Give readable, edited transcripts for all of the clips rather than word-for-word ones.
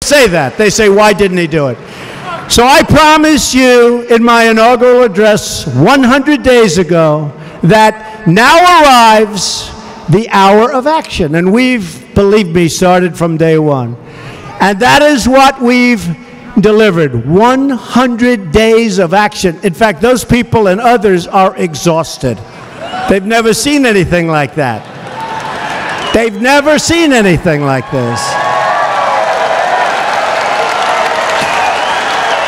say that. They say, why didn't he do it? So I promised you in my inaugural address 100 days ago that now arrives the hour of action. And we've, believe me, started from day one. And that is what we've delivered, 100 days of action. In fact, those people and others are exhausted. They've never seen anything like that. They've never seen anything like this.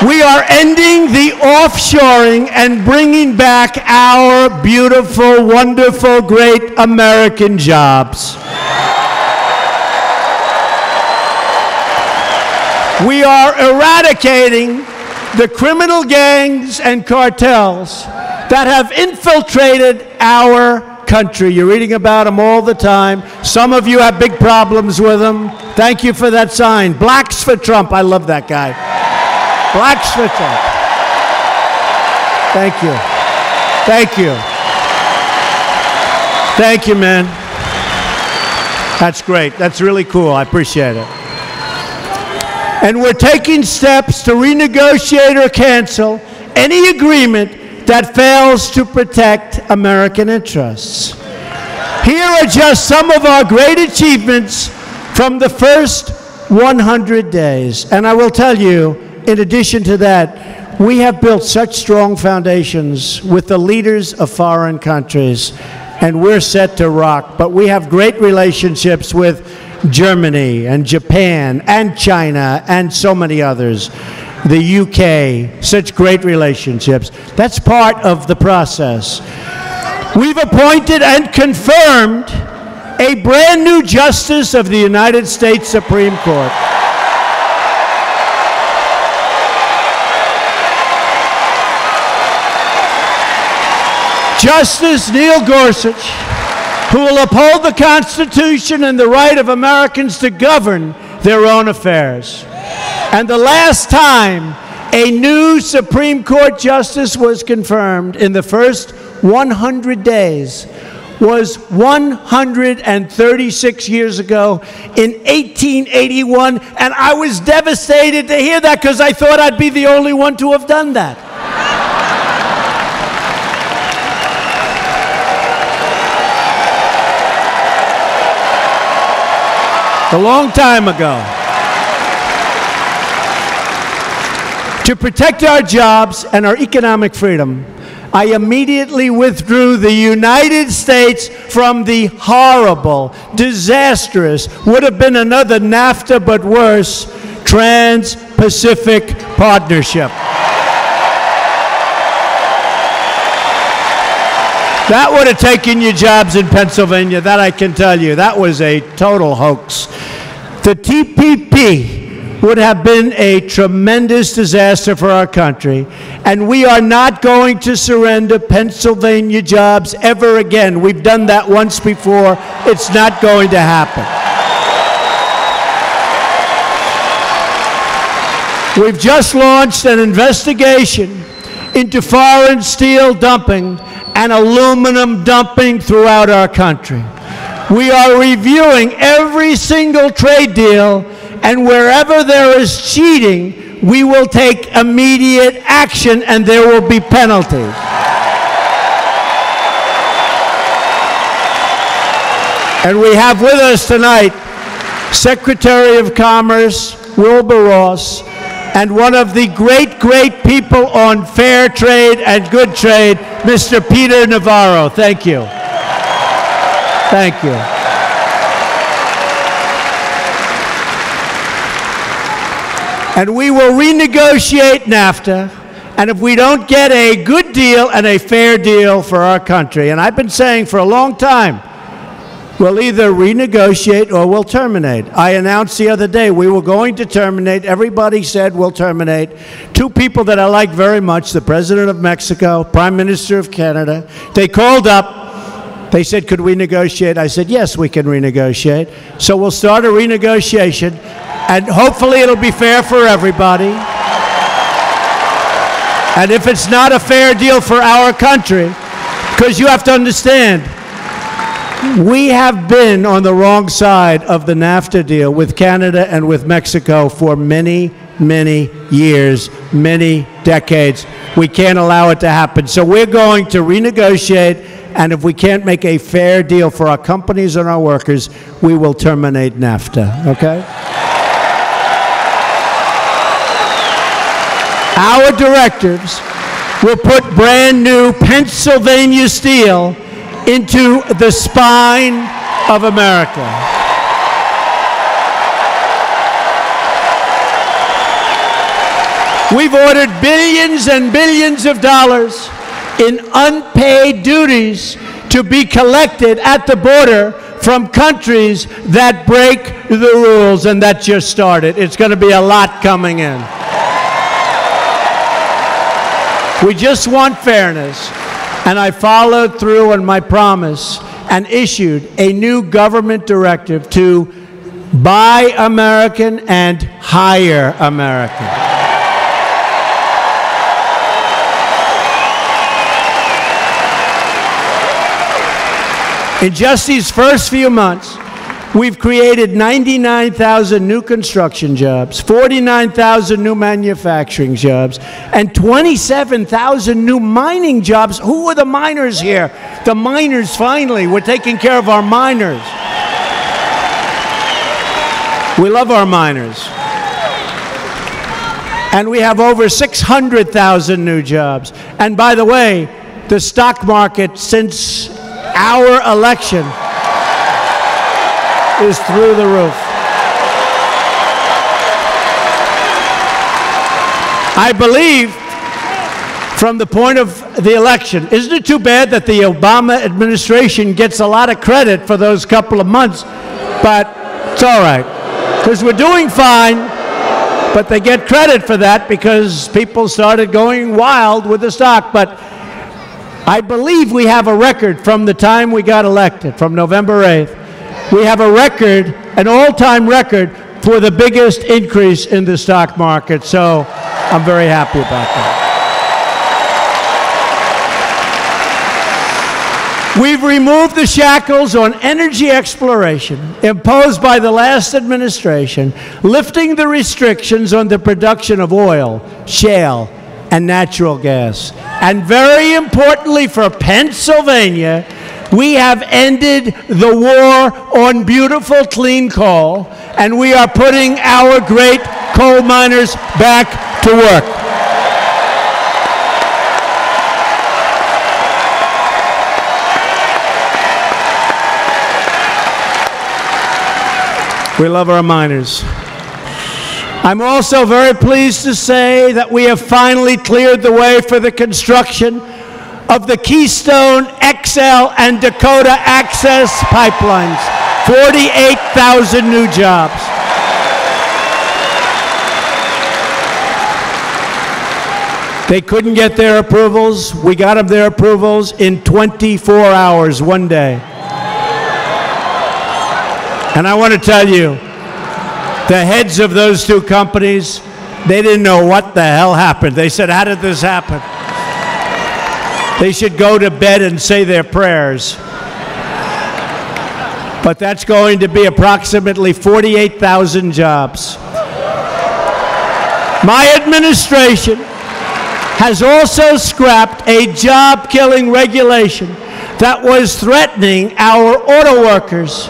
We are ending the offshoring and bringing back our beautiful, wonderful, great American jobs. We are eradicating the criminal gangs and cartels that have infiltrated our country. You're reading about them all the time. Some of you have big problems with them. Thank you for that sign. Blacks for Trump. I love that guy. Blacks for Trump. Thank you. Thank you. Thank you, man. That's great. That's really cool. I appreciate it. And we're taking steps to renegotiate or cancel any agreement that fails to protect American interests. Here are just some of our great achievements from the first 100 days. And I will tell you, in addition to that, we have built such strong foundations with the leaders of foreign countries, and we're set to rock. But we have great relationships with Germany and Japan and China and so many others. The UK, such great relationships. That's part of the process. We've appointed and confirmed a brand new Justice of the United States Supreme Court. Justice Neil Gorsuch, who will uphold the Constitution and the right of Americans to govern their own affairs. And the last time a new Supreme Court justice was confirmed in the first 100 days was 136 years ago in 1881, and I was devastated to hear that because I thought I'd be the only one to have done that. A long time ago. To protect our jobs and our economic freedom, I immediately withdrew the United States from the horrible, disastrous, would have been another NAFTA but worse, Trans-Pacific Partnership. That would have taken your jobs in Pennsylvania, that I can tell you. That was a total hoax. The TPP would have been a tremendous disaster for our country, and we are not going to surrender Pennsylvania jobs ever again. We've done that once before. It's not going to happen. We've just launched an investigation into foreign steel dumping and aluminum dumping throughout our country. We are reviewing every single trade deal, and wherever there is cheating, we will take immediate action and there will be penalties. And we have with us tonight Secretary of Commerce Wilbur Ross and one of the great, great people on fair trade and good trade, Mr. Peter Navarro. Thank you. Thank you. And we will renegotiate NAFTA, and if we don't get a good deal and a fair deal for our country, and I've been saying for a long time, we'll either renegotiate or we'll terminate. I announced the other day we were going to terminate. Everybody said we'll terminate. Two people that I like very much, the President of Mexico, Prime Minister of Canada, they called up. They said, could we negotiate? I said, yes, we can renegotiate. So we'll start a renegotiation, and hopefully it'll be fair for everybody. And if it's not a fair deal for our country, because you have to understand, We have been on the wrong side of the NAFTA deal with Canada and with Mexico for many, many years, many decades. We can't allow it to happen. So we're going to renegotiate, and if we can't make a fair deal for our companies and our workers, we will terminate NAFTA, okay? Our directives will put brand new Pennsylvania steel into the spine of America. We've ordered billions and billions of dollars in unpaid duties to be collected at the border from countries that break the rules, and that just started. It's going to be a lot coming in. We just want fairness. And I followed through on my promise and issued a new government directive to buy American and hire American. In just these first few months, we've created 99,000 new construction jobs, 49,000 new manufacturing jobs, and 27,000 new mining jobs. Who are the miners here? The miners, finally. We're taking care of our miners. We love our miners. And we have over 600,000 new jobs. And by the way, the stock market since our election is through the roof. I believe, from the point of the election, isn't it too bad that the Obama administration gets a lot of credit for those couple of months? But it's all right, because we're doing fine, but they get credit for that because people started going wild with the stock. But I believe we have a record from the time we got elected, from November 8th. We have a record, an all-time record, for the biggest increase in the stock market. So I'm very happy about that. We've removed the shackles on energy exploration imposed by the last administration, lifting the restrictions on the production of oil, shale, and natural gas. And very importantly for Pennsylvania, we have ended the war on beautiful clean coal, and we are putting our great coal miners back to work. We love our miners. I'm also very pleased to say that we have finally cleared the way for the construction of the Keystone XL and Dakota Access pipelines. 48,000 new jobs. They couldn't get their approvals. We got them their approvals in 24 hours, one day. And I want to tell you, the heads of those two companies, they didn't know what the hell happened. They said, how did this happen? They should go to bed and say their prayers. But that's going to be approximately 48,000 jobs. My administration has also scrapped a job-killing regulation that was threatening our auto workers.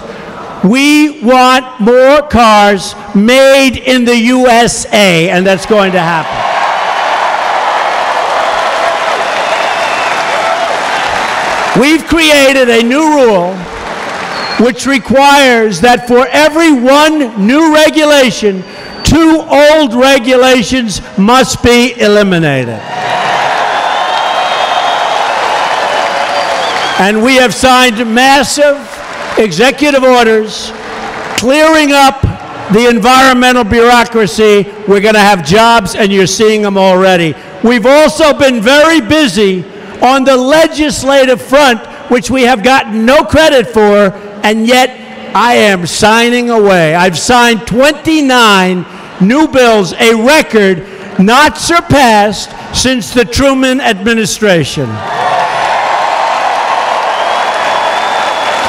We want more cars made in the USA, and that's going to happen. We've created a new rule which requires that for every one new regulation, 2 old regulations must be eliminated. And we have signed massive executive orders clearing up the environmental bureaucracy. We're going to have jobs, and you're seeing them already. We've also been very busy on the legislative front, which we have gotten no credit for, and yet I am signing away. I've signed 29 new bills, a record not surpassed since the Truman administration.